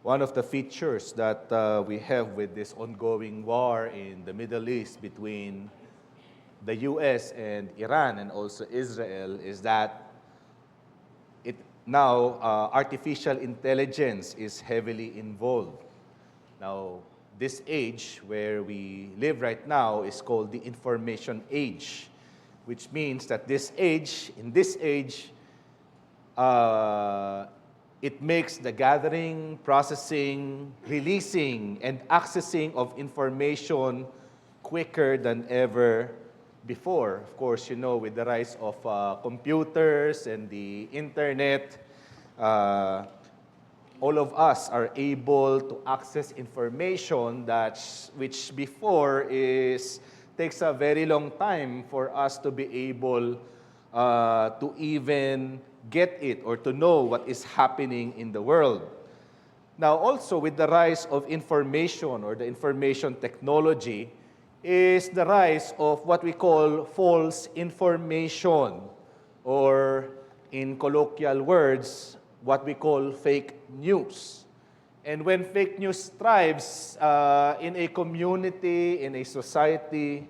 one of the features that we have with this ongoing war in the Middle East between the U.S. and Iran and also Israel is that it now artificial intelligence is heavily involved. Now, this age where we live right now is called the information age, which means that in this age, it makes the gathering, processing, releasing, and accessing of information quicker than ever before. Of course, with the rise of computers and the internet, all of us are able to access information which before takes a very long time for us to be able to even get it or to know what is happening in the world. Now, also with the rise of information or the information technology is the rise of what we call false information, or in colloquial words, what we call fake news. And when fake news thrives in a community, in a society,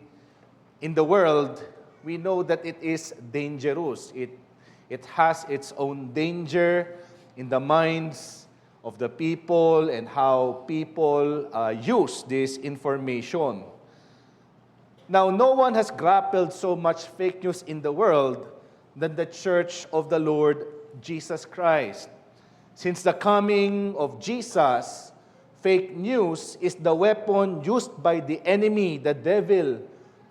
in the world, we know that it is dangerous. It has its own danger in the minds of the people and how people use this information. Now, no one has grappled so much fake news in the world than the Church of the Lord Jesus Christ. Since the coming of Jesus, fake news is the weapon used by the enemy, the devil,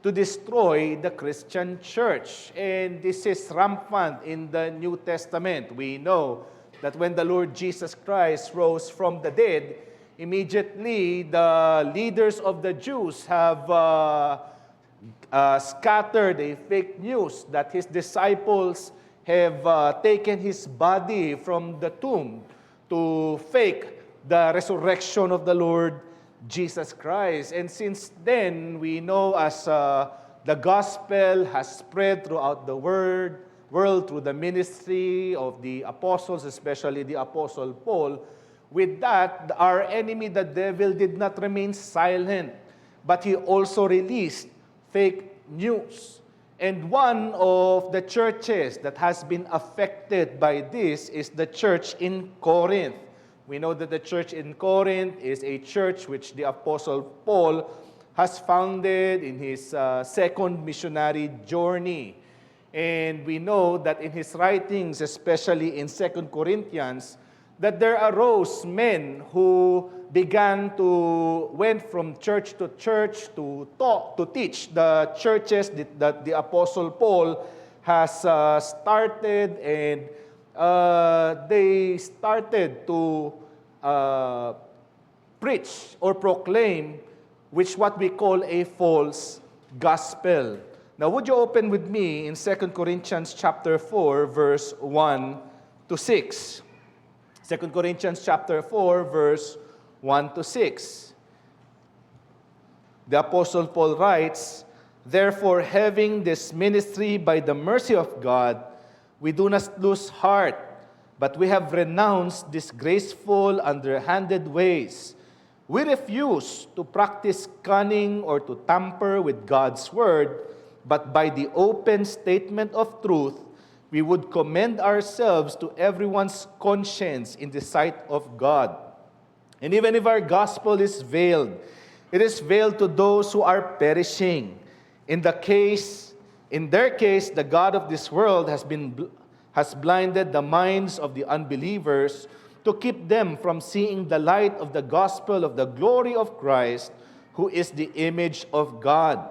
to destroy the Christian church. And this is rampant in the New Testament. We know that when the Lord Jesus Christ rose from the dead, immediately the leaders of the Jews have scattered a fake news that his disciples have taken his body from the tomb to fake the resurrection of the Lord Jesus Christ. And since then, we know as the gospel has spread throughout the world through the ministry of the apostles, especially the Apostle Paul, with that, our enemy, the devil, did not remain silent, but he also released fake news. And one of the churches that has been affected by this is the church in Corinth. We know that the church in Corinth is a church which the Apostle Paul has founded in his second missionary journey. And we know that in his writings, especially in 2 Corinthians, that there arose men who went from church to teach the churches that the Apostle Paul has started, and they started to preach or proclaim what we call a false gospel. Now, would you open with me in 2 Corinthians chapter 4, verse 1 to 6? 2 Corinthians chapter 4, verse 1 to 6. The Apostle Paul writes, "Therefore, having this ministry by the mercy of God, we do not lose heart, but we have renounced disgraceful, underhanded ways. We refuse to practice cunning or to tamper with God's word, but by the open statement of truth, we would commend ourselves to everyone's conscience in the sight of God. And even if our gospel is veiled, it is veiled to those who are perishing. In their case, the God of this world has blinded the minds of the unbelievers to keep them from seeing the light of the gospel of the glory of Christ, who is the image of God.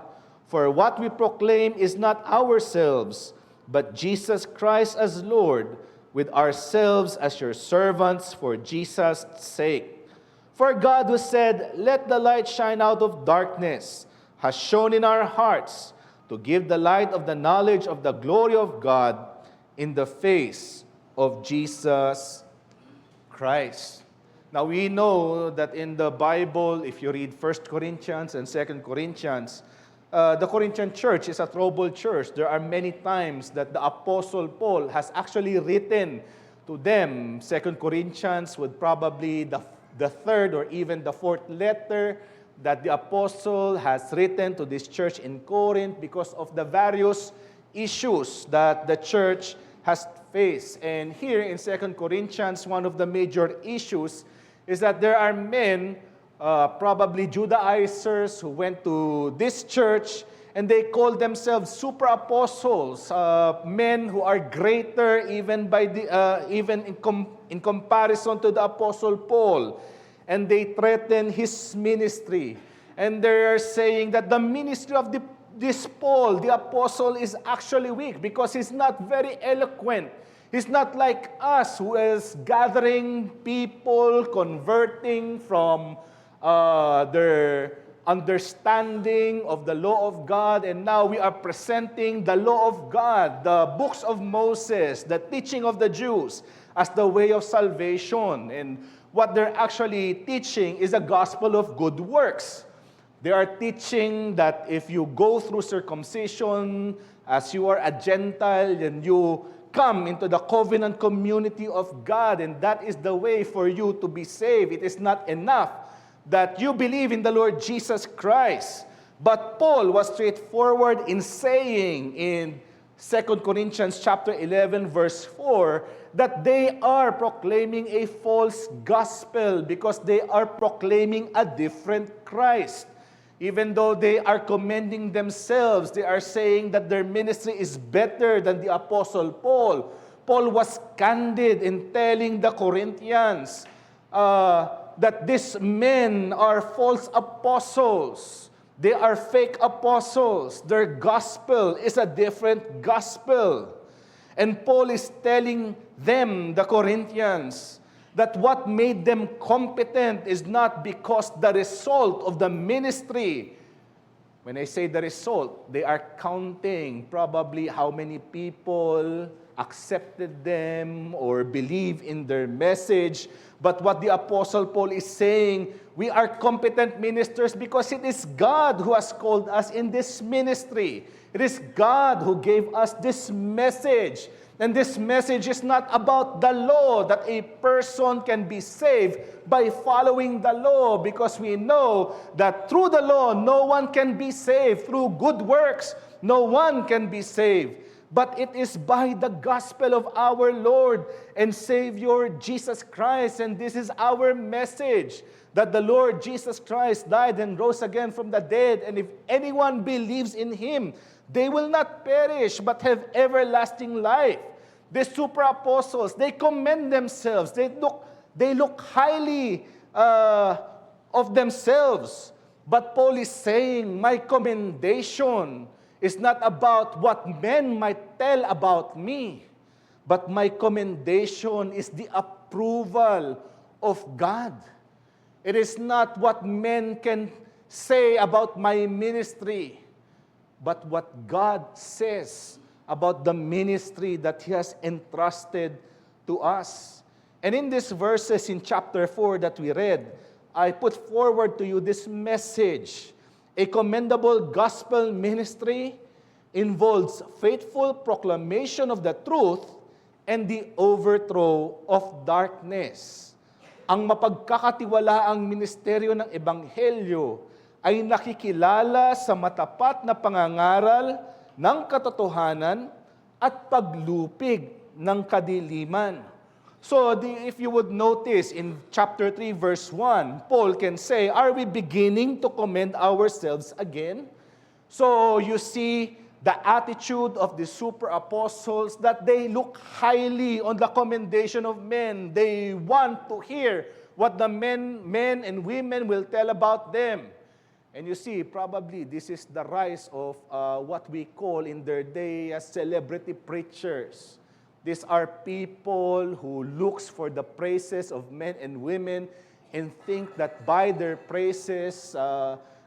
For what we proclaim is not ourselves, but Jesus Christ as Lord, with ourselves as your servants for Jesus' sake. For God, who said, 'Let the light shine out of darkness,' has shone in our hearts to give the light of the knowledge of the glory of God in the face of Jesus Christ." Now, we know that in the Bible, if you read 1 Corinthians and 2 Corinthians, the Corinthian church is a troubled church. There are many times that the Apostle Paul has actually written to them. 2 Corinthians would probably the third or even the fourth letter that the apostle has written to this church in Corinth because of the various issues that the church has faced. And here in 2 Corinthians, one of the major issues is that there are men, probably Judaizers, who went to this church and they call themselves super apostles, men who are greater even in comparison to the apostle Paul. And they threaten his ministry. And they are saying that the ministry of this Paul, the apostle, is actually weak because he's not very eloquent. He's not like us who is gathering people, converting from their understanding of the law of God, and now we are presenting the law of God, the books of Moses, the teaching of the Jews as the way of salvation. And what they're actually teaching is a gospel of good works. They are teaching that if you go through circumcision as you are a Gentile, then you come into the covenant community of God, and that is the way for you to be saved. It is not enough that you believe in the Lord Jesus Christ. But Paul was straightforward in saying in 2 Corinthians chapter 11, verse 4, that they are proclaiming a false gospel because they are proclaiming a different Christ. Even though they are commending themselves, they are saying that their ministry is better than the Apostle Paul. Paul was candid in telling the Corinthians that these men are false apostles. They are fake apostles. Their gospel is a different gospel. And Paul is telling them, the Corinthians, that what made them competent is not because the result of the ministry. When I say the result, they are counting probably how many people accepted them or believe in their message. But what the Apostle Paul is saying, we are competent ministers because it is God who has called us in this ministry. It is God who gave us this message. And this message is not about the law, that a person can be saved by following the law, because we know that through the law, no one can be saved. Through good works, no one can be saved. But it is by the gospel of our Lord and Savior Jesus Christ. And this is our message, that the Lord Jesus Christ died and rose again from the dead. And if anyone believes in Him, they will not perish but have everlasting life. The super apostles, they commend themselves. They look highly of themselves. But Paul is saying, my commendation is not about what men might tell about me, but my commendation is the approval of God. It is not what men can say about my ministry, but what God says about the ministry that He has entrusted to us. And in these verses in chapter 4 that we read, I put forward to you this message. A commendable gospel ministry involves faithful proclamation of the truth and the overthrow of darkness. Ang mapagkakatiwalaang ministeryo ng Ebanghelyo ay nakikilala sa matapat na pangangaral ng katotohanan at paglupig ng kadiliman. So, if you would notice in chapter 3, verse 1, Paul can say, are we beginning to commend ourselves again? So, you see the attitude of the super apostles, that they look highly on the commendation of men. They want to hear what the men and women will tell about them. And you see, probably this is the rise of what we call in their day as celebrity preachers. These are people who looks for the praises of men and women and think that by their praises,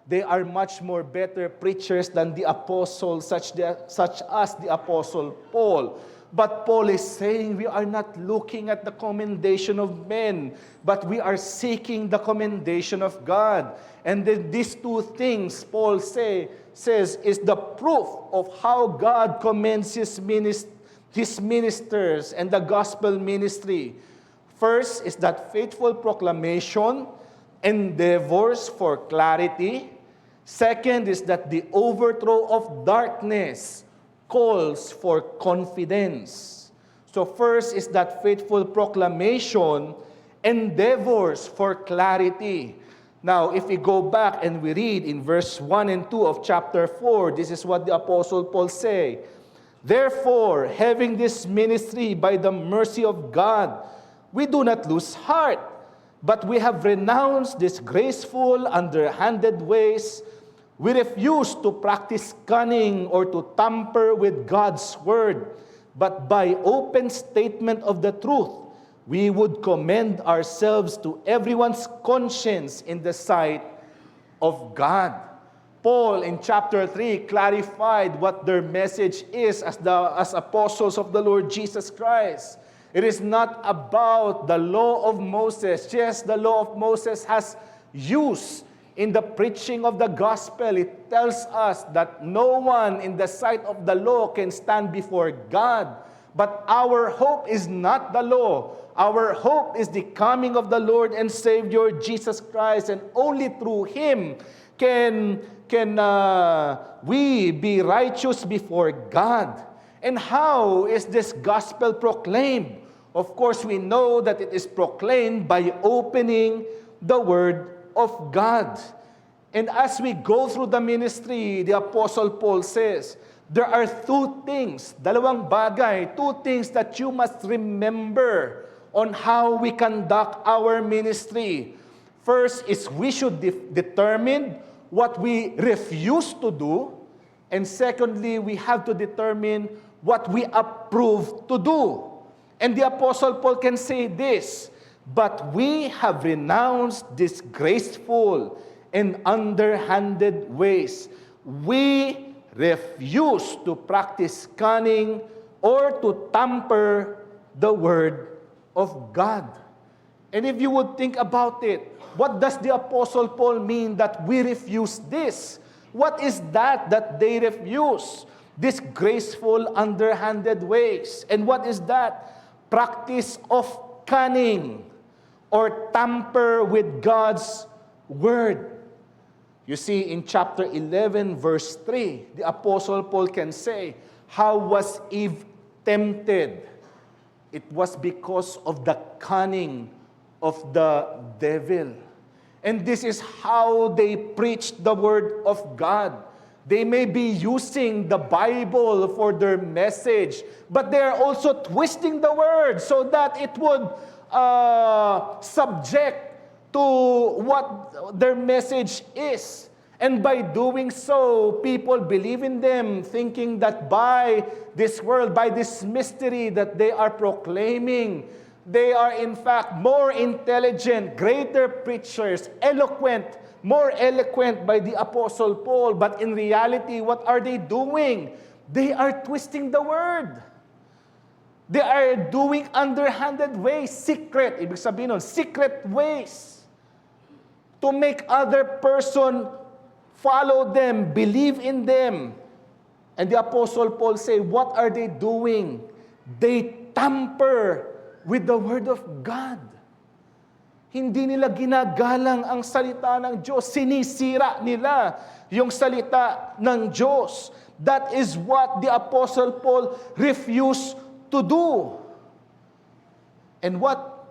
they are much more better preachers than the apostles, such as the Apostle Paul. But Paul is saying we are not looking at the commendation of men, but we are seeking the commendation of God. And then these two things, Paul says, is the proof of how God commends His ministers and the gospel ministry. First is that faithful proclamation endeavors for clarity. Second is that the overthrow of darkness calls for confidence. So first is that faithful proclamation endeavors for clarity. Now, if we go back and we read in verse 1 and 2 of chapter 4, this is what the Apostle Paul say. Therefore, having this ministry by the mercy of God, we do not lose heart, but we have renounced disgraceful, underhanded ways. We refuse to practice cunning or to tamper with God's word, but by open statement of the truth, we would commend ourselves to everyone's conscience in the sight of God. Paul in chapter 3 clarified what their message is as apostles of the Lord Jesus Christ. It is not about the law of Moses. Yes, the law of Moses has use in the preaching of the gospel. It tells us that no one in the sight of the law can stand before God. But our hope is not the law. Our hope is the coming of the Lord and Savior Jesus Christ, and only through Him can we be righteous before God. And how is this gospel proclaimed? Of course, we know that it is proclaimed by opening the Word of God. And as we go through the ministry, the Apostle Paul says, there are two things, dalawang bagay, two things that you must remember on how we conduct our ministry. First is we should determine what we refuse to do. And secondly, we have to determine what we approve to do. And the Apostle Paul can say this, but we have renounced disgraceful and underhanded ways. We refuse to practice cunning or to tamper the word of God. And if you would think about it, what does the Apostle Paul mean that we refuse this? What is that they refuse? Disgraceful, underhanded ways. And what is that? Practice of cunning or tamper with God's word. You see, in chapter 11, verse 3, the Apostle Paul can say, how was Eve tempted? It was because of the cunning of the devil. And this is how they preached the word of God. They may be using the Bible for their message, but they are also twisting the word so that it would subject to what their message is. And by doing so, people believe in them, thinking that by this world, by this mystery that they are proclaiming, they are in fact more intelligent, greater preachers, more eloquent by the Apostle Paul. But in reality, what are they doing? They are twisting the word. They are doing underhanded ways, secret, ibig sabihin nun, secret ways, to make other person follow them, believe in them. And the Apostle Paul say, what are they doing? They tamper with the Word of God. Hindi nila ginagalang ang salita ng Diyos. Sinisira nila yung salita ng Diyos. That is what the Apostle Paul refused to do. And what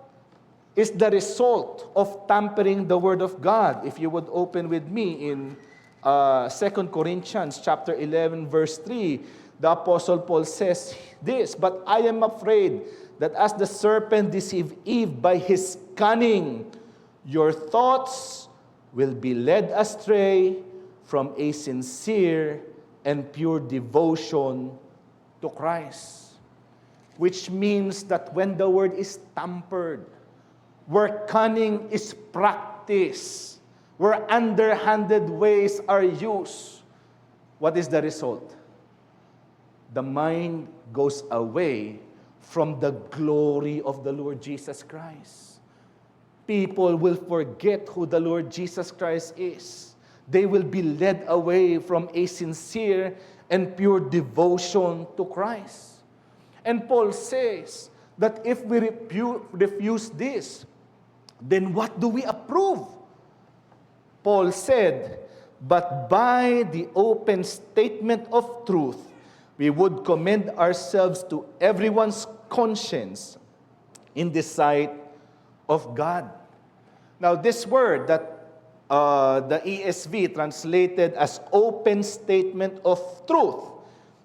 is the result of tampering the Word of God? If you would open with me in 2 Corinthians chapter 11, verse 3, the Apostle Paul says this, but I am afraid that as the serpent deceived Eve by his cunning, your thoughts will be led astray from a sincere and pure devotion to Christ. Which means that when the word is tampered, where cunning is practiced, where underhanded ways are used, what is the result? The mind goes away from the glory of the Lord Jesus Christ. People will forget who the Lord Jesus Christ is. They will be led away from a sincere and pure devotion to Christ. And Paul says that if we refuse this, then what do we approve? Paul said, but by the open statement of truth, we would commend ourselves to everyone's conscience in the sight of God. Now, this word that the ESV translated as open statement of truth.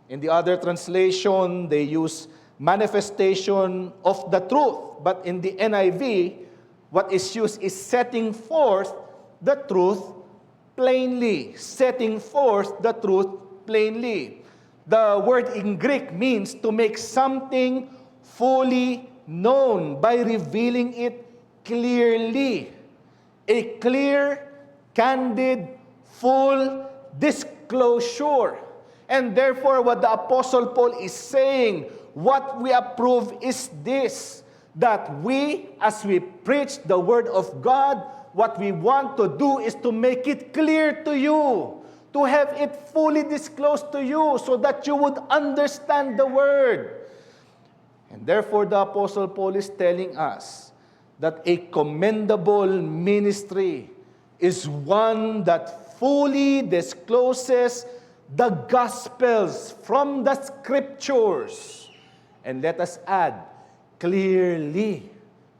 In the other translation, they use manifestation of the truth. But in the NIV, what is used is setting forth the truth plainly. Setting forth the truth plainly. The word in Greek means to make something fully known by revealing it clearly. A clear, candid, full disclosure. And therefore, what the Apostle Paul is saying, what we approve is this, that we, as we preach the Word of God, what we want to do is to make it clear to you, to have it fully disclosed to you, so that you would understand the Word. And therefore, the Apostle Paul is telling us that a commendable ministry is one that fully discloses the Gospels from the Scriptures. And let us add, clearly,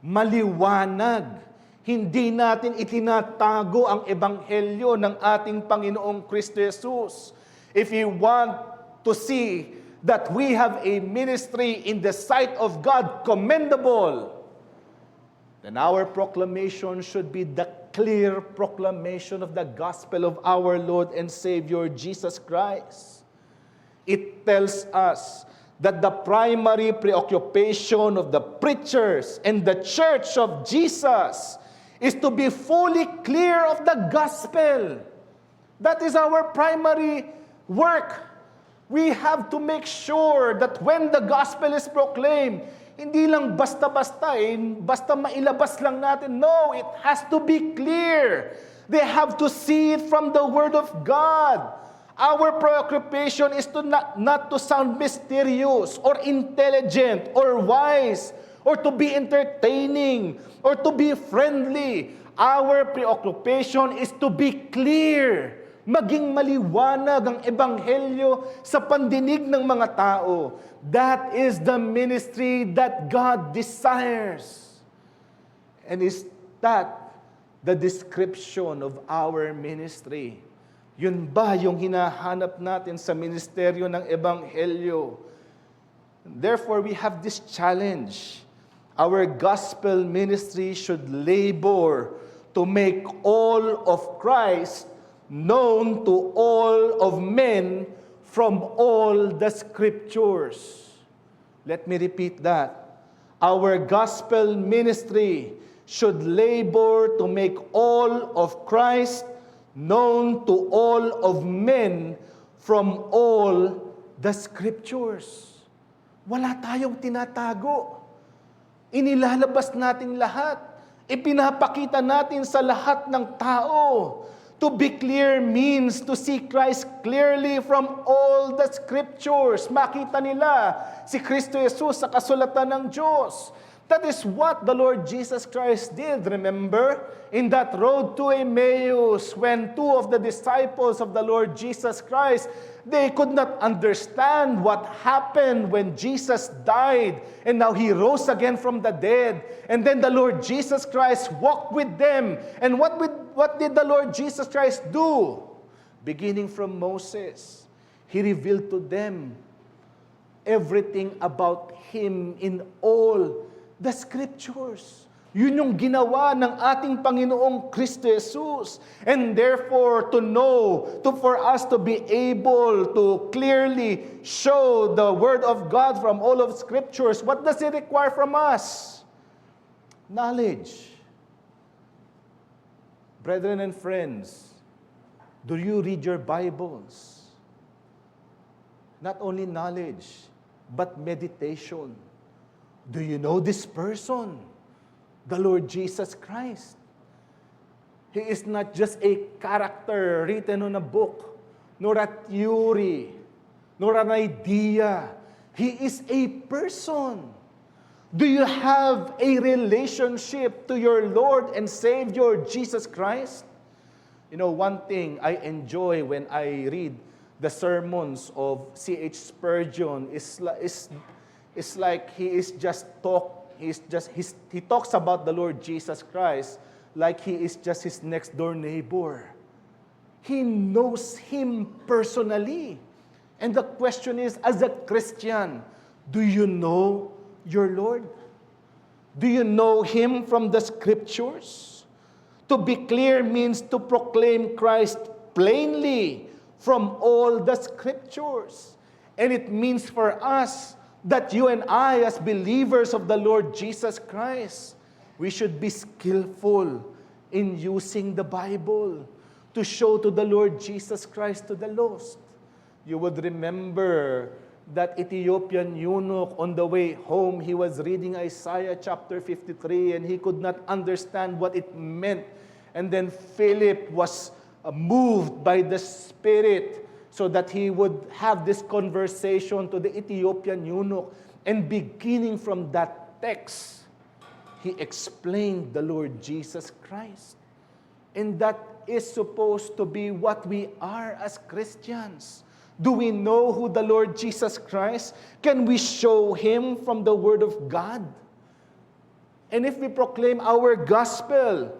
maliwanag. Hindi natin itinatago ang Ebanghelyo ng ating Panginoong Kristo Jesus. If you want to see that we have a ministry in the sight of God commendable, then our proclamation should be the clear proclamation of the gospel of our Lord and Savior Jesus Christ. It tells us that the primary preoccupation of the preachers and the church of Jesus is to be fully clear of the gospel. That is our primary work. We have to make sure that when the gospel is proclaimed, hindi lang basta-basta, basta mailabas lang natin. No, it has to be clear. They have to see it from the Word of God. Our preoccupation is to not to sound mysterious or intelligent or wise or to be entertaining or to be friendly. Our preoccupation is to be clear. Maging maliwanag ang Ebanghelyo sa pandinig ng mga tao. That is the ministry that God desires. And is that the description of our ministry? Yun ba yung hinahanap natin sa ministeryo ng Ebanghelyo? Therefore, we have this challenge. Our gospel ministry should labor to make all of Christ known to all of men from all the Scriptures. Let me repeat that. Our gospel ministry should labor to make all of Christ known to all of men from all the Scriptures. Wala tayong tinatago. Inilalabas natin lahat. Ipinapakita natin sa lahat ng tao. To be clear means to see Christ clearly from all the Scriptures. Makita nila si Kristo Jesus sa kasulatan ng Diyos. That is what the Lord Jesus Christ did. Remember, in that road to Emmaus, when two of the disciples of the Lord Jesus Christ, they could not understand what happened when Jesus died, and now He rose again from the dead. And then the Lord Jesus Christ walked with them. And what did the Lord Jesus Christ do? Beginning from Moses, He revealed to them everything about Him in all the Scriptures. Yun yung ginawa ng ating Panginoong Kristo Jesus. And therefore, for us to be able to clearly show the Word of God from all of Scriptures, what does it require from us? Knowledge. Brethren and friends, do you read your Bibles? Not only knowledge, but meditation. Do you know this person? The Lord Jesus Christ. He is not just a character written on a book, nor a theory, nor an idea. He is a person. Do you have a relationship to your Lord and Savior, Jesus Christ? You know, one thing I enjoy when I read the sermons of C.H. Spurgeon is like he talks about the Lord Jesus Christ like he is just his next door neighbor. He knows him personally. And the question is, as a Christian, do you know your Lord? Do you know him from the scriptures? To be clear means to proclaim Christ plainly from all the scriptures. And it means for us that you and I, as believers of the Lord Jesus Christ, we should be skillful in using the Bible to show to the Lord Jesus Christ to the lost. You would remember that Ethiopian eunuch on the way home, he was reading Isaiah chapter 53 and he could not understand what it meant. And then Philip was moved by the Spirit so that he would have this conversation to the Ethiopian eunuch. And beginning from that text, he explained the Lord Jesus Christ. And that is supposed to be what we are as Christians. Do we know who the Lord Jesus Christ? Can we show him from the Word of God? And if we proclaim our gospel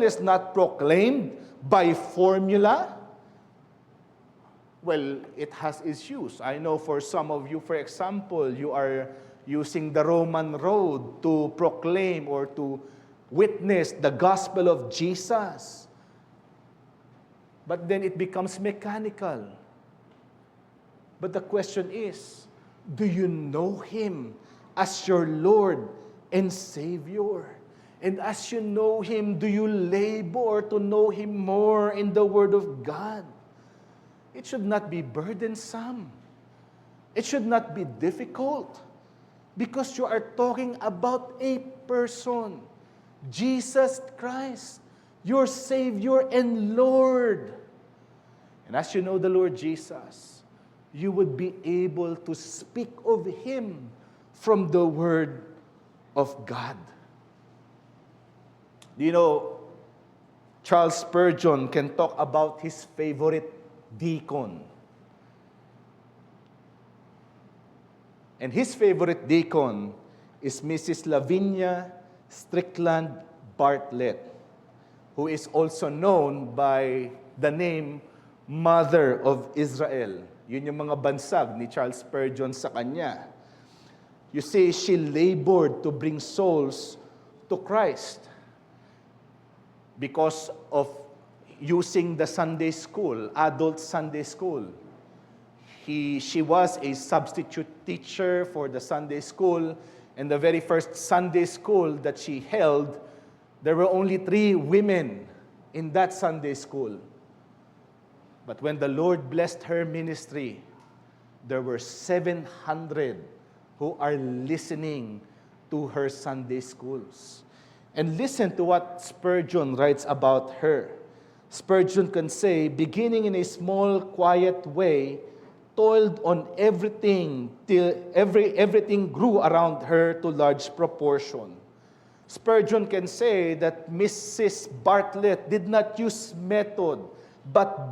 is not proclaimed by formula. Well, it has its use. I know for some of you, for example, you are using the Roman road to proclaim or to witness the gospel of Jesus. But then it becomes mechanical. But the question is, do you know him as your Lord and Savior? And as you know him, do you labor to know him more in the Word of God? It should not be burdensome. It should not be difficult. Because you are talking about a person, Jesus Christ, your Savior and Lord. And as you know the Lord Jesus, you would be able to speak of him from the Word of God. Do you know, Charles Spurgeon can talk about his favorite deacon. And his favorite deacon is Mrs. Lavinia Strickland Bartlett, who is also known by the name Mother of Israel. Yun yung mga bansag ni Charles Spurgeon sa kanya. You see, she labored to bring souls to Christ because of using the Sunday school, adult Sunday school. She was a substitute teacher for the Sunday school, and the very first Sunday school that she held, there were only 3 women in that Sunday school. But when the Lord blessed her ministry, there were 700 who are listening to her Sunday schools. And listen to what Spurgeon writes about her. Spurgeon can say, beginning in a small, quiet way, toiled on everything till everything grew around her to large proportion. Spurgeon can say that Mrs. Bartlett did not use method, but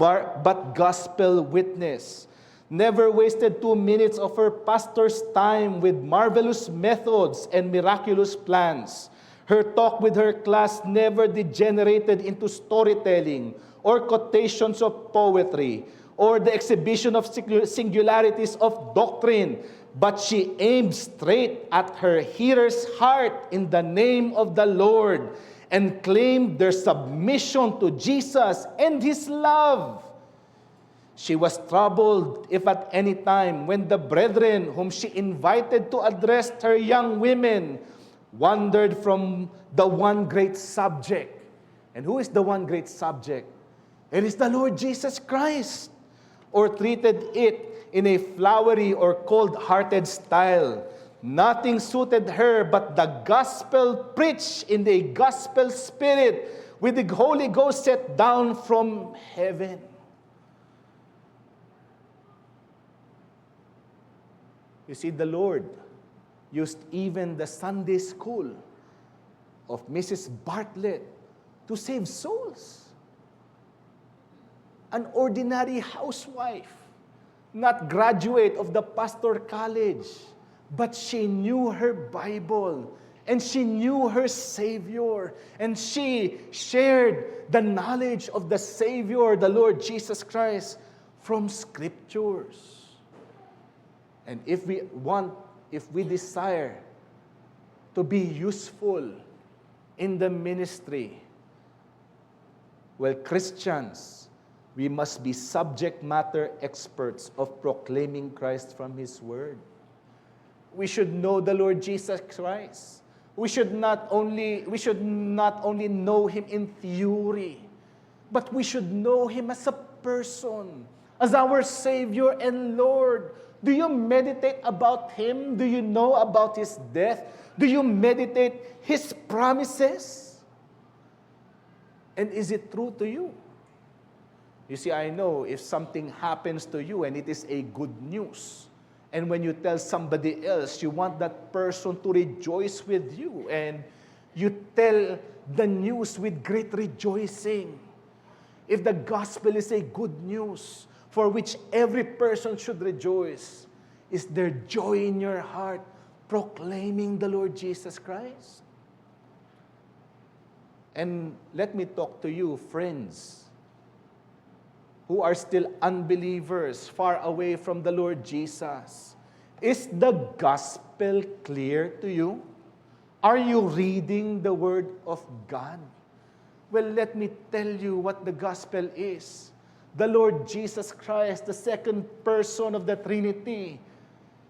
gospel witness. Never wasted 2 minutes of her pastor's time with marvelous methods and miraculous plans. Her talk with her class never degenerated into storytelling or quotations of poetry or the exhibition of singularities of doctrine, but she aimed straight at her hearer's heart in the name of the Lord and claimed their submission to Jesus and his love. She was troubled if at any time when the brethren whom she invited to address her young women wandered from the one great subject. And who is the one great subject? It is the Lord Jesus Christ. Or treated it in a flowery or cold-hearted style. Nothing suited her but the gospel preached in the gospel spirit with the Holy Ghost set down from heaven. You see, the Lord used even the Sunday school of Mrs. Bartlett to save souls. An ordinary housewife, not graduate of the pastor college, but she knew her Bible and she knew her Savior, and she shared the knowledge of the Savior, the Lord Jesus Christ, from Scriptures. And if we desire to be useful in the ministry, well, Christians, we must be subject matter experts of proclaiming Christ from His Word. We should know the Lord Jesus Christ. We should not only know Him in theory, but we should know Him as a person, as our Savior and Lord. Do you meditate about Him? Do you know about His death? Do you meditate His promises? And is it true to you? You see, I know if something happens to you and it is a good news, and when you tell somebody else, you want that person to rejoice with you, and you tell the news with great rejoicing. If the gospel is a good news for which every person should rejoice, is there joy in your heart proclaiming the Lord Jesus Christ? And let me talk to you, friends, who are still unbelievers, far away from the Lord Jesus. Is the gospel clear to you? Are you reading the Word of God? Well, let me tell you what the gospel is. The Lord Jesus Christ, the second person of the Trinity,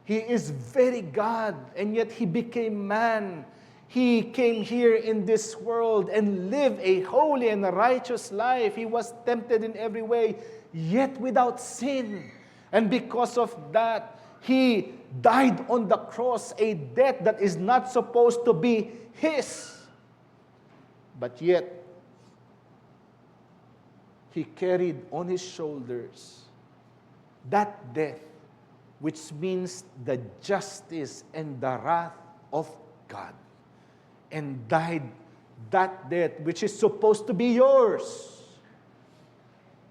He is very God, and yet He became man. He came here in this world and lived a holy and a righteous life. He was tempted in every way, yet without sin. And because of that, He died on the cross, a death that is not supposed to be His. But yet, He carried on His shoulders that death, which means the justice and the wrath of God, and died that death which is supposed to be yours.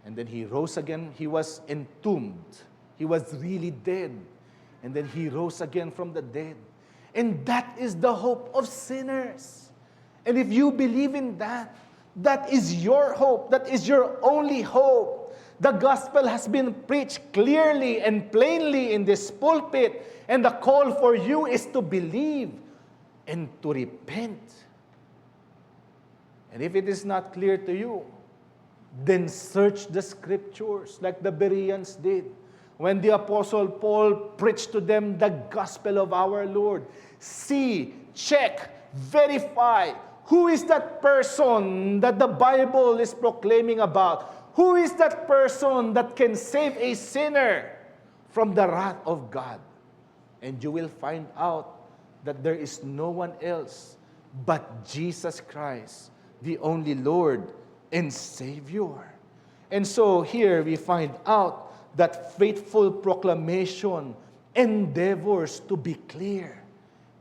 And then He rose again. He was entombed. He was really dead. And then He rose again from the dead. And that is the hope of sinners. And if you believe in that, that is your hope. That is your only hope. The gospel has been preached clearly and plainly in this pulpit. And the call for you is to believe and to repent. And if it is not clear to you, then search the Scriptures like the Bereans did. When the Apostle Paul preached to them the gospel of our Lord, see, check, verify, who is that person that the Bible is proclaiming about? Who is that person that can save a sinner from the wrath of God? And you will find out that there is no one else but Jesus Christ, the only Lord and Savior. And so here we find out that faithful proclamation endeavors to be clear.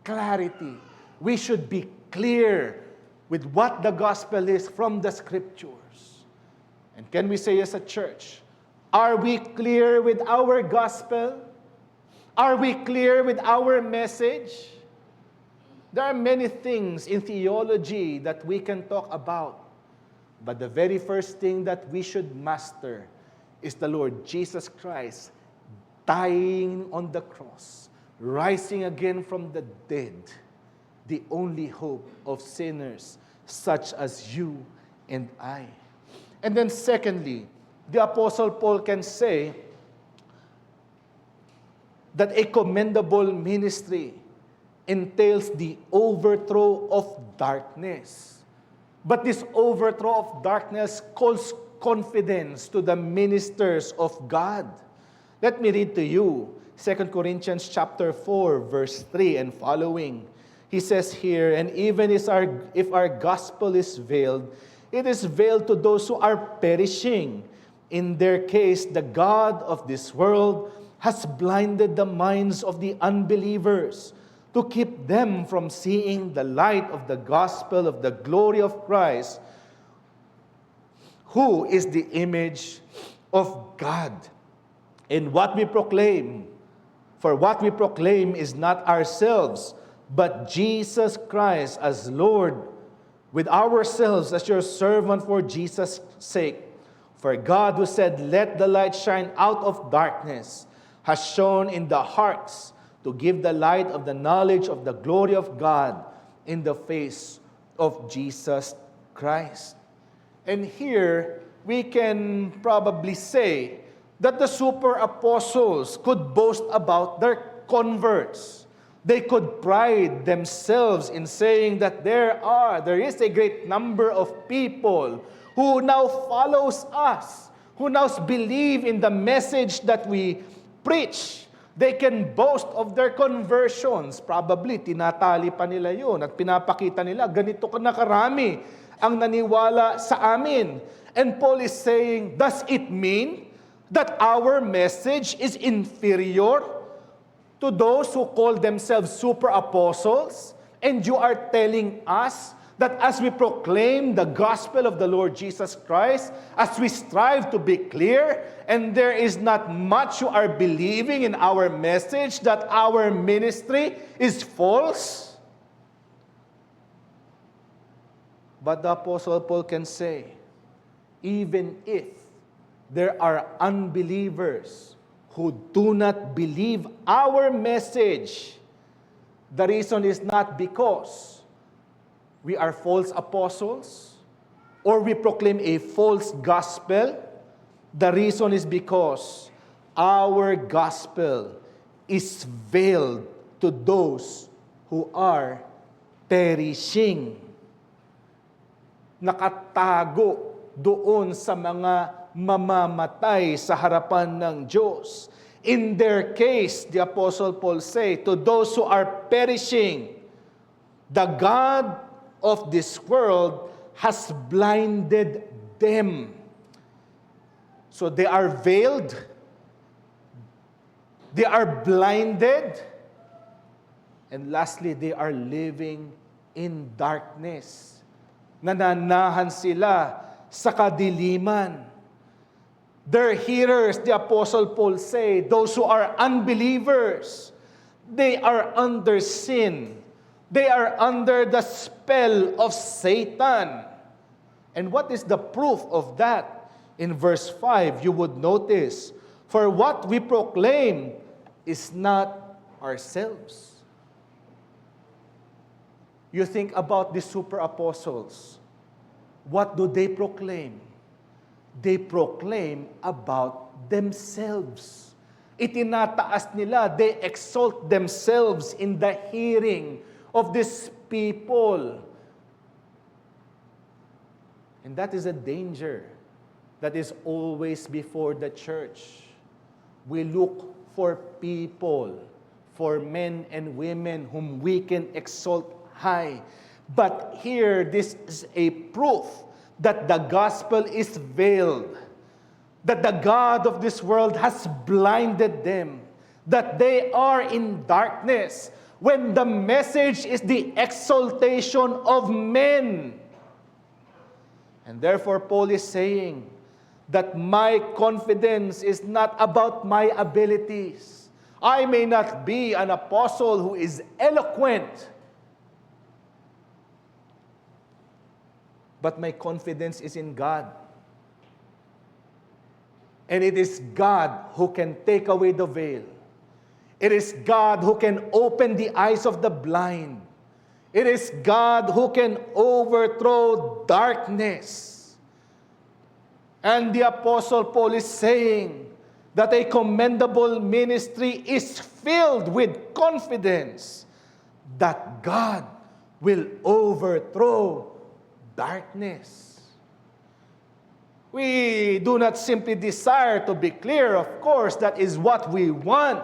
Clarity. We should be clear with what the gospel is from the Scriptures. And can we say as a church, are we clear with our gospel? Are we clear with our message? There are many things in theology that we can talk about, but the very first thing that we should master is the Lord Jesus Christ dying on the cross, rising again from the dead, the only hope of sinners such as you and I. And then secondly, the Apostle Paul can say that a commendable ministry entails the overthrow of darkness. But this overthrow of darkness calls confidence to the ministers of God. Let me read to you 2 Corinthians chapter 4, verse 3 and following. He says here, and even if our gospel is veiled, it is veiled to those who are perishing. In their case, the God of this world has blinded the minds of the unbelievers to keep them from seeing the light of the gospel of the glory of Christ, who is the image of God. And what we proclaim, for what we proclaim is not ourselves, but Jesus Christ as Lord, with ourselves as your servant for Jesus' sake. For God, who said, "Let the light shine out of darkness," has shone in the hearts to give the light of the knowledge of the glory of God in the face of Jesus Christ. And here, we can probably say that the super apostles could boast about their converts. They could pride themselves in saying that there is a great number of people who now follows us, who now believe in the message that we preach. They can boast of their conversions. Probably, tinatali pa nila yun at pinapakita nila, ganito ka na karami ang naniwala sa amin. And Paul is saying, does it mean that our message is inferior to those who call themselves super apostles? And you are telling us that as we proclaim the gospel of the Lord Jesus Christ, as we strive to be clear, and there is not much you are believing in our message, that our ministry is false? But the Apostle Paul can say, even if there are unbelievers who do not believe our message, the reason is not because we are false apostles or we proclaim a false gospel. The reason is because our gospel is veiled to those who are perishing. Nakatago doon sa mga mamamatay sa harapan ng Diyos. In their case, the Apostle Paul say, to those who are perishing, the God of this world has blinded them. So they are veiled, they are blinded, and lastly, they are living in darkness. Nananahan sila sa kadiliman. Their hearers, the Apostle Paul say, those who are unbelievers, they are under sin. They are under the spell of Satan. And what is the proof of that? In verse 5, you would notice, for what we proclaim is not ourselves. You think about the super apostles. What do they proclaim? They proclaim about themselves. Itinataas nila, they exalt themselves in the hearing of these people. And that is a danger that is always before the church. We look for people, for men and women whom we can exalt high. But here, this is a proof that the gospel is veiled, that the God of this world has blinded them, that they are in darkness, when the message is the exaltation of men. And therefore, Paul is saying that my confidence is not about my abilities. I may not be an apostle who is eloquent, but my confidence is in God. And it is God who can take away the veil. It is God who can open the eyes of the blind. It is God who can overthrow darkness. And the Apostle Paul is saying that a commendable ministry is filled with confidence that God will overthrow darkness. We do not simply desire to be clear, of course, that is what we want.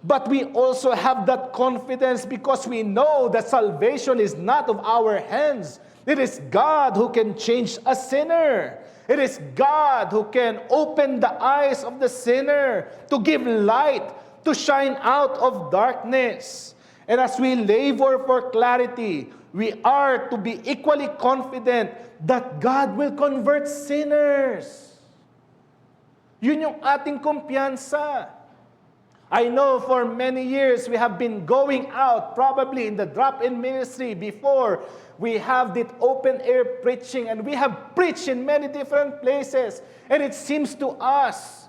But we also have that confidence because we know that salvation is not of our hands. It is God who can change a sinner. It is God who can open the eyes of the sinner to give light, to shine out of darkness. And as we labor for clarity, we are to be equally confident that God will convert sinners. Yun yung ating kumpiyansa. I know for many years we have been going out, probably in the drop-in ministry before we have the open-air preaching, and we have preached in many different places. And it seems to us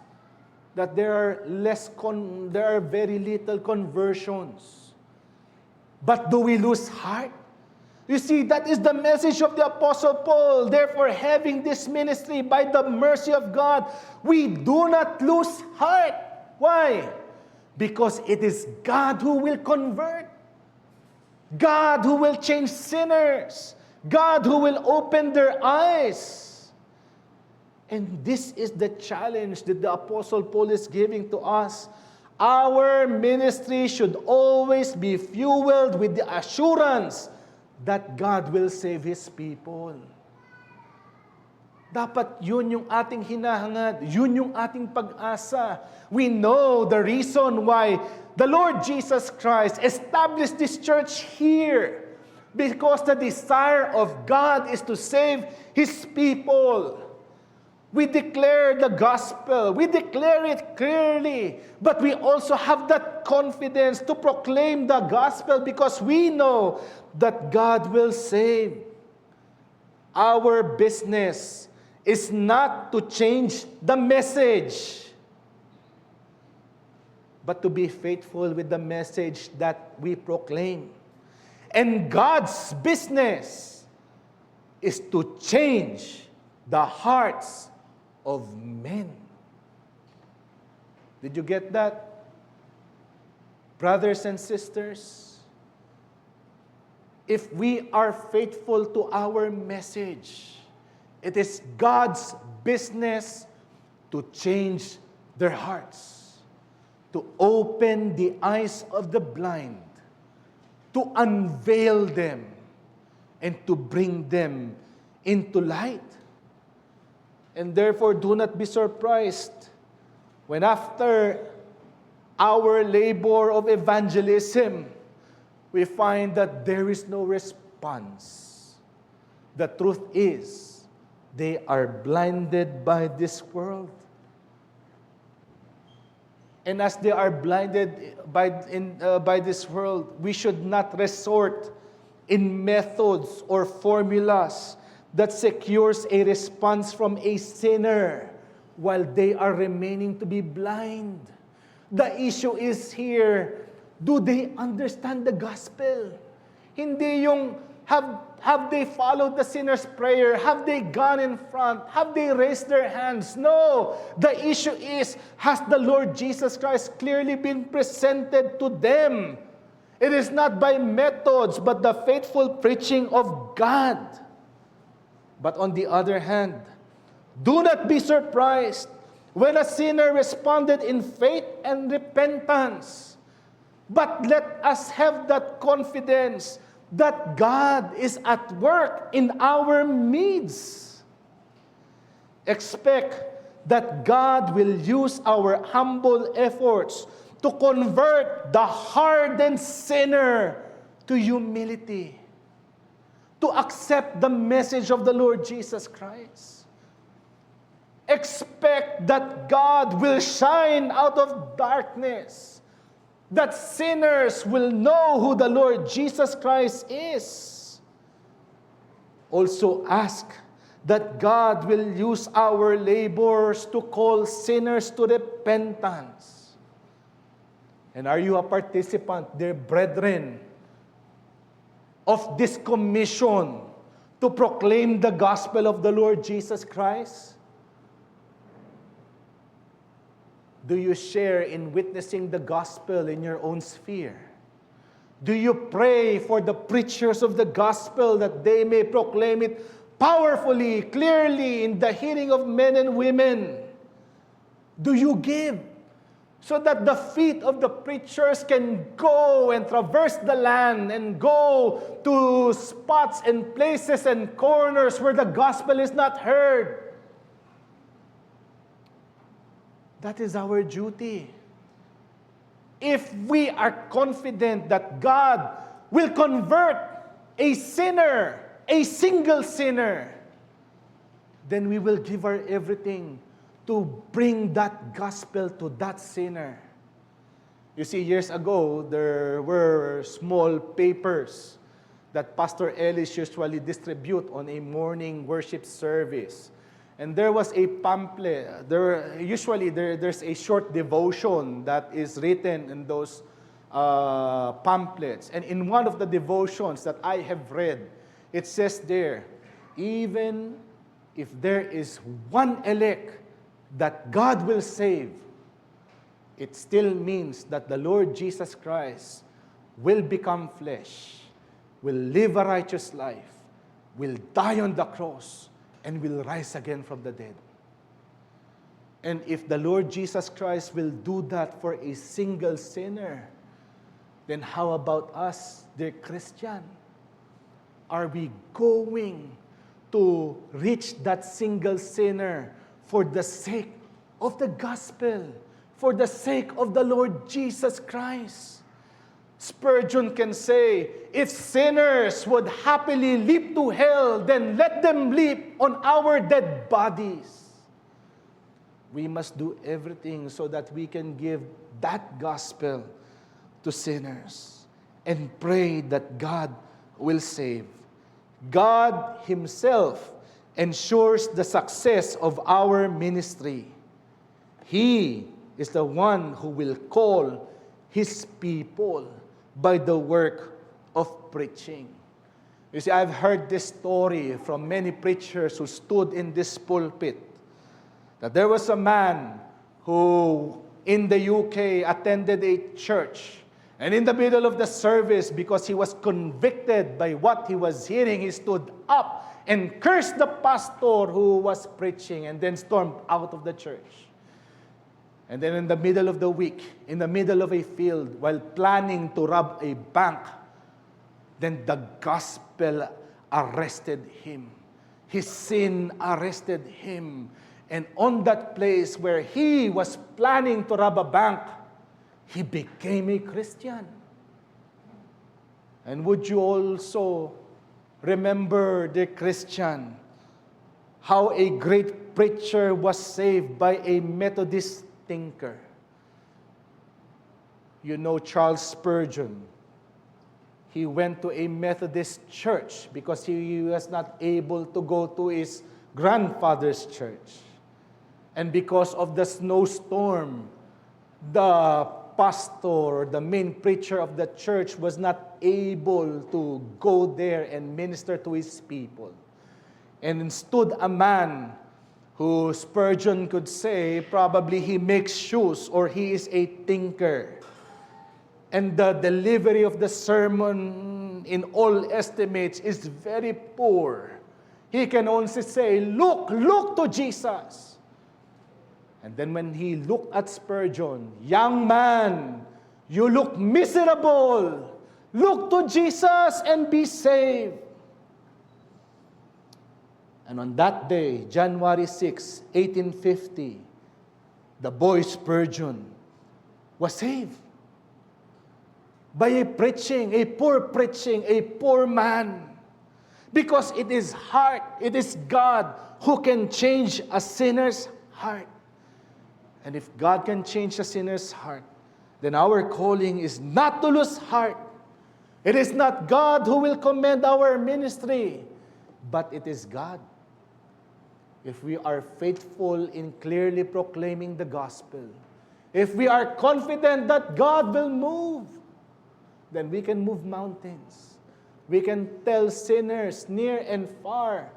that there are very little conversions. But do we lose heart? You see, that is the message of the Apostle Paul. Therefore, having this ministry by the mercy of God, we do not lose heart. Why? Because it is God who will convert. God who will change sinners. God who will open their eyes. And this is the challenge that the Apostle Paul is giving to us. Our ministry should always be fueled with the assurance that God will save His people. Dapat yun yung ating hinahangad. Yun yung ating pag-asa. We know the reason why the Lord Jesus Christ established this church here. Because the desire of God is to save His people. We declare the gospel. We declare it clearly. But we also have that confidence to proclaim the gospel because we know that God will save. Our business is not to change the message, but to be faithful with the message that we proclaim. And God's business is to change the hearts of men. Did you get that? Brothers and sisters, if we are faithful to our message, it is God's business to change their hearts, to open the eyes of the blind, to unveil them, and to bring them into light. And therefore, do not be surprised when after our labor of evangelism, we find that there is no response. The truth is, they are blinded by this world. And as they are blinded by this world, we should not resort in methods or formulas that secures a response from a sinner while they are remaining to be blind. The issue is here, do they understand the gospel? Hindi yung have they followed the sinner's prayer? Have they gone in front? Have they raised their hands? No. The issue is, has the Lord Jesus Christ clearly been presented to them? It is not by methods, but the faithful preaching of God. But on the other hand, do not be surprised when a sinner responded in faith and repentance. But let us have that confidence that God is at work in our midst. Expect that God will use our humble efforts to convert the hardened sinner to humility, to accept the message of the Lord Jesus Christ. Expect that God will shine out of darkness, that sinners will know who the Lord Jesus Christ is. Also ask that God will use our labors to call sinners to repentance. And are you a participant, dear brethren, of this commission to proclaim the gospel of the Lord Jesus Christ? Do you share in witnessing the gospel in your own sphere? Do you pray for the preachers of the gospel that they may proclaim it powerfully, clearly, in the hearing of men and women? Do you give so that the feet of the preachers can go and traverse the land and go to spots and places and corners where the gospel is not heard? That is our duty. if we are confident that God will convert a sinner, a single sinner, then we will give our everything to bring that gospel to that sinner. You see, years ago, there were small papers that Pastor Ellis usually distribute on a morning worship service. And there was a pamphlet. There's a short devotion that is written in those pamphlets. And in one of the devotions that I have read, it says there, even if there is one elect that God will save, it still means that the Lord Jesus Christ will become flesh, will live a righteous life, will die on the cross, and will rise again from the dead. And if the Lord Jesus Christ will do that for a single sinner, then how about us, dear Christian? Are we going to reach that single sinner for the sake of the gospel, for the sake of the Lord Jesus Christ? Spurgeon can say, if sinners would happily leap to hell, then let them leap on our dead bodies. We must do everything so that we can give that gospel to sinners and pray that God will save. God Himself ensures the success of our ministry. He is the one who will call His people by the work of preaching. You see, I've heard this story from many preachers who stood in this pulpit, that there was a man who in the UK attended a church, and in the middle of the service, because he was convicted by what he was hearing, he stood up and cursed the pastor who was preaching and then stormed out of the church. And then in the middle of the week, in the middle of a field, while planning to rob a bank, then the gospel arrested him. His sin arrested him. And on that place where he was planning to rob a bank, he became a Christian. And would you also remember, dear Christian, how a great preacher was saved by a Methodist thinker? You know Charles Spurgeon. He went to a Methodist church because he was not able to go to his grandfather's church. And because of the snowstorm, the pastor, the main preacher of the church, was not able to go there and minister to his people. And stood a man who Spurgeon could say probably he makes shoes or he is a tinker. And the delivery of the sermon in all estimates is very poor. He can only say, look to Jesus. And then when he looked at Spurgeon, young man, you look miserable. Look to Jesus and be saved. And on that day, January 6, 1850, the boy Spurgeon was saved by a poor man. Because it is God who can change a sinner's heart. And if God can change a sinner's heart, then our calling is not to lose heart. It is not God who will commend our ministry, but it is God. If we are faithful in clearly proclaiming the gospel, if we are confident that God will move, then we can move mountains. We can tell sinners near and far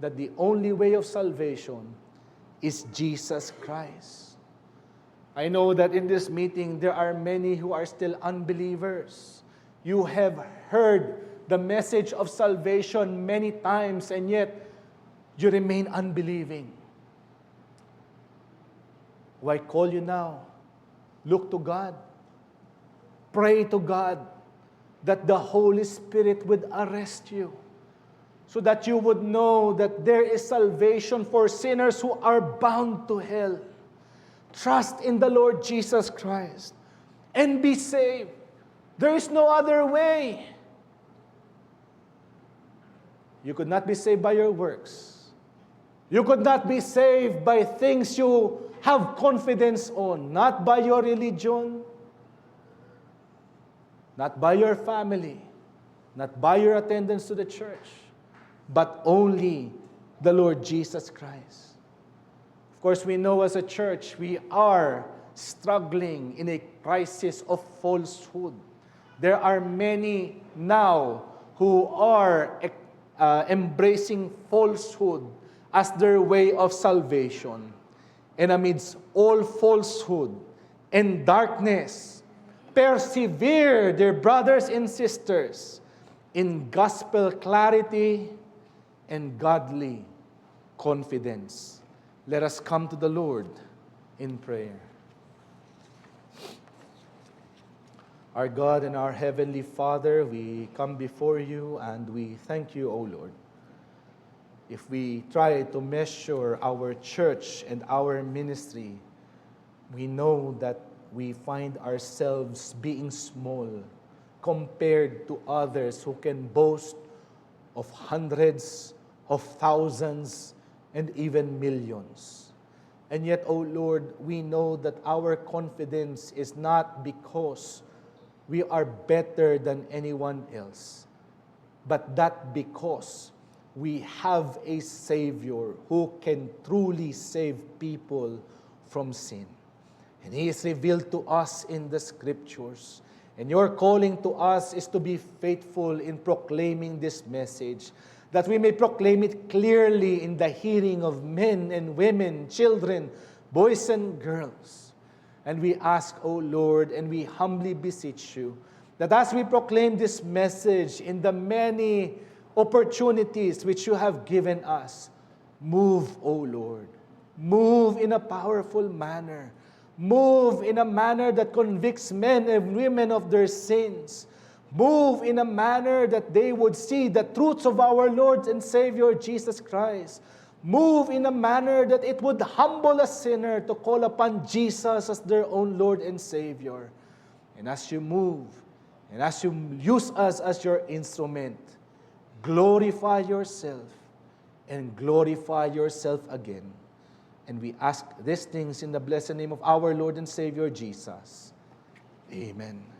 that the only way of salvation is Jesus Christ. I know that in this meeting, there are many who are still unbelievers. You have heard the message of salvation many times, and yet you remain unbelieving. Why call you now? Look to God. Pray to God that the Holy Spirit would arrest you, so that you would know that there is salvation for sinners who are bound to hell. Trust in the Lord Jesus Christ. and be saved. There is no other way. You could not be saved by your works. You could not be saved by things you have confidence on, not by your religion, not by your family, not by your attendance to the church, but only the Lord Jesus Christ. Of course, we know as a church, we are struggling in a crisis of falsehood. There are many now who are embracing falsehood as their way of salvation. And amidst all falsehood and darkness, persevere, dear brothers and sisters, in gospel clarity and godly confidence. Let us come to the Lord in prayer. Our God and our Heavenly Father, we come before you and we thank you, O Lord. If we try to measure our church and our ministry, we know that we find ourselves being small compared to others who can boast of hundreds of thousands and even millions. And yet, O Lord, we know that our confidence is not because we are better than anyone else, but that because we have a Savior who can truly save people from sin. And He is revealed to us in the Scriptures. And your calling to us is to be faithful in proclaiming this message, that we may proclaim it clearly in the hearing of men and women, children, boys and girls. And we ask, O Lord, and we humbly beseech you, that as we proclaim this message in the many opportunities which you have given us, move, O Lord. Move in a powerful manner. Move in a manner that convicts men and women of their sins. Move in a manner that they would see the truths of our Lord and Savior Jesus Christ. Move in a manner that it would humble a sinner to call upon Jesus as their own Lord and Savior. And as you move, and as you use us as your instrument, glorify yourself and glorify yourself again. And we ask these things in the blessed name of our Lord and Savior Jesus. Amen.